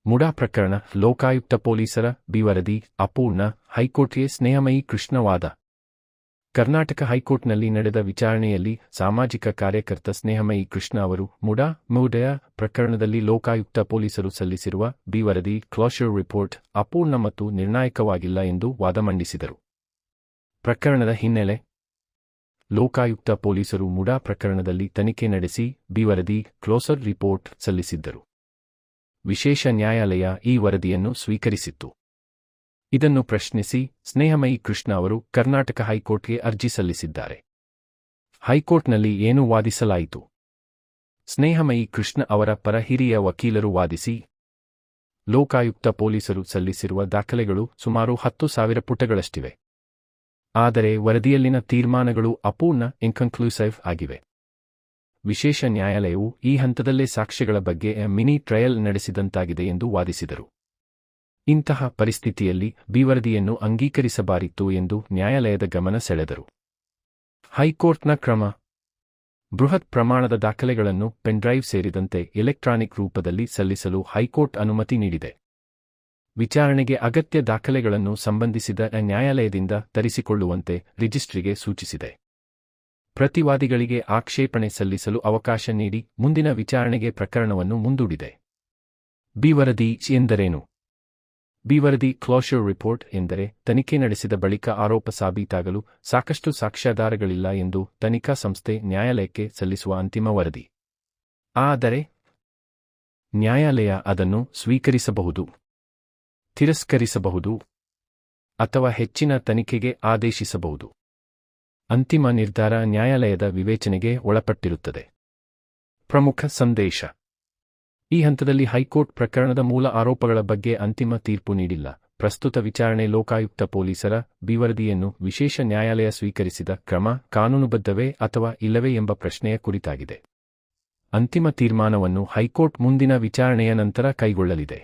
ಮುಡಾ ಪ್ರಕರಣ, ಲೋಕಾಯುಕ್ತ ಪೊಲೀಸರ ಬಿ ವರದಿ ಅಪೂರ್ಣ, ಹೈಕೋರ್ಟ್ಗೆ ಸ್ನೇಹಮಯಿ ಕೃಷ್ಣ ವಾದ. ಕರ್ನಾಟಕ ಹೈಕೋರ್ಟ್ನಲ್ಲಿ ನಡೆದ ವಿಚಾರಣೆಯಲ್ಲಿ ಸಾಮಾಜಿಕ ಕಾರ್ಯಕರ್ತ ಸ್ನೇಹಮಯಿ ಕೃಷ್ಣ ಅವರು ಮುಡಾ ಪ್ರಕರಣದಲ್ಲಿ ಲೋಕಾಯುಕ್ತ ಪೊಲೀಸರು ಸಲ್ಲಿಸಿರುವ ಬಿ ವರದಿ ಕ್ಲೋಷರ್ ರಿಪೋರ್ಟ್ ಅಪೂರ್ಣ ಮತ್ತು ನಿರ್ಣಾಯಕವಾಗಿಲ್ಲ ಎಂದು ವಾದ ಮಂಡಿಸಿದರು. ಪ್ರಕರಣದ ಹಿನ್ನೆಲೆ: ಲೋಕಾಯುಕ್ತ ಪೊಲೀಸರು ಮುಡಾ ಪ್ರಕರಣದಲ್ಲಿ ತನಿಖೆ ನಡೆಸಿ ಬಿ ವರದಿ ಕ್ಲೋಸರ್ ರಿಪೋರ್ಟ್ ಸಲ್ಲಿಸಿದ್ದರು. ವಿಶೇಷ ನ್ಯಾಯಾಲಯ ಈ ವರದಿಯನ್ನು ಸ್ವೀಕರಿಸಿತ್ತು. ಇದನ್ನು ಪ್ರಶ್ನಿಸಿ ಸ್ನೇಹಮಯಿ ಕೃಷ್ಣ ಅವರು ಕರ್ನಾಟಕ ಹೈಕೋರ್ಟ್ಗೆ ಅರ್ಜಿ ಸಲ್ಲಿಸಿದ್ದಾರೆ. ಹೈಕೋರ್ಟ್ನಲ್ಲಿ ಏನು ವಾದಿಸಲಾಯಿತು? ಸ್ನೇಹಮಯಿ ಕೃಷ್ಣ ಅವರ ಪರ ಹಿರಿಯ ವಕೀಲರು ವಾದಿಸಿ, ಲೋಕಾಯುಕ್ತ ಪೊಲೀಸರು ಸಲ್ಲಿಸಿರುವ ದಾಖಲೆಗಳು ಸುಮಾರು 10,000 ಪುಟಗಳಷ್ಟಿವೆ. ಆದರೆ ವರದಿಯಲ್ಲಿನ ತೀರ್ಮಾನಗಳು ಅಪೂರ್ಣ ಇನ್ಕನ್ಕ್ಲೂಸಿವ್ ಆಗಿವೆ. ವಿಶೇಷ ನ್ಯಾಯಾಲಯವು ಈ ಹಂತದಲ್ಲೇ ಸಾಕ್ಷ್ಯಗಳ ಬಗ್ಗೆ ಮಿನಿ ಟ್ರಯಲ್ ನಡೆಸಿದಂತಾಗಿದೆ ಎಂದು ವಾದಿಸಿದರು. ಇಂತಹ ಪರಿಸ್ಥಿತಿಯಲ್ಲಿ ಬಿ ವರದಿಯನ್ನು ಅಂಗೀಕರಿಸಬಾರಿತ್ತು ಎಂದು ನ್ಯಾಯಾಲಯದ ಗಮನ ಸೆಳೆದರು. ಹೈಕೋರ್ಟ್ನ ಕ್ರಮ: ಬೃಹತ್ ಪ್ರಮಾಣದ ದಾಖಲೆಗಳನ್ನು ಪೆನ್ಡ್ರೈವ್ ಸೇರಿದಂತೆ ಎಲೆಕ್ಟ್ರಾನಿಕ್ ರೂಪದಲ್ಲಿ ಸಲ್ಲಿಸಲು ಹೈಕೋರ್ಟ್ ಅನುಮತಿ ನೀಡಿದೆ. ವಿಚಾರಣೆಗೆ ಅಗತ್ಯ ದಾಖಲೆಗಳನ್ನು ಸಂಬಂಧಿಸಿದ ನ್ಯಾಯಾಲಯದಿಂದ ತರಿಸಿಕೊಳ್ಳುವಂತೆ ರಿಜಿಸ್ಟ್ರಿಗೆ ಸೂಚಿಸಿದೆ. ಪ್ರತಿವಾದಿಗಳಿಗೆ ಆಕ್ಷೇಪಣೆ ಸಲ್ಲಿಸಲು ಅವಕಾಶ ನೀಡಿ ಮುಂದಿನ ವಿಚಾರಣೆಗೆ ಪ್ರಕರಣವನ್ನು ಮುಂದೂಡಿದೆ. ಬಿ ವರದಿ ಎಂದರೇನು? ಬಿ ವರದಿ ಕ್ಲೋಷರ್ ರಿಪೋರ್ಟ್ ಎಂದರೆ ತನಿಖೆ ನಡೆಸಿದ ಬಳಿಕ ಆರೋಪ ಸಾಬೀತಾಗಲು ಸಾಕಷ್ಟು ಸಾಕ್ಷ್ಯಾಧಾರಗಳಿಲ್ಲ ಎಂದು ತನಿಖಾ ಸಂಸ್ಥೆ ನ್ಯಾಯಾಲಯಕ್ಕೆ ಸಲ್ಲಿಸುವ ಅಂತಿಮ ವರದಿ. ಆದರೆ ನ್ಯಾಯಾಲಯ ಅದನ್ನು ಸ್ವೀಕರಿಸಬಹುದು, ತಿರಸ್ಕರಿಸಬಹುದು ಅಥವಾ ಹೆಚ್ಚಿನ ತನಿಖೆಗೆ ಆದೇಶಿಸಬಹುದು. ಅಂತಿಮ ನಿರ್ಧಾರ ನ್ಯಾಯಾಲಯದ ವಿವೇಚನೆಗೆ ಒಳಪಟ್ಟಿರುತ್ತದೆ. ಪ್ರಮುಖ ಸಂದೇಶ: ಈ ಹಂತದಲ್ಲಿ ಹೈಕೋರ್ಟ್ ಪ್ರಕರಣದ ಮೂಲ ಆರೋಪಗಳ ಬಗ್ಗೆ ಅಂತಿಮ ತೀರ್ಪು ನೀಡಿಲ್ಲ. ಪ್ರಸ್ತುತ ವಿಚಾರಣೆ ಲೋಕಾಯುಕ್ತ ಪೊಲೀಸರ ಬಿ ವರದಿಯನ್ನು ವಿಶೇಷ ನ್ಯಾಯಾಲಯ ಸ್ವೀಕರಿಸಿದ ಕ್ರಮ ಕಾನೂನುಬದ್ಧವೇ ಅಥವಾ ಇಲ್ಲವೇ ಎಂಬ ಪ್ರಶ್ನೆಯ ಕುರಿತಾಗಿದೆ. ಅಂತಿಮ ತೀರ್ಮಾನವನ್ನು ಹೈಕೋರ್ಟ್ ಮುಂದಿನ ವಿಚಾರಣೆಯ ನಂತರ ಕೈಗೊಳ್ಳಲಿದೆ.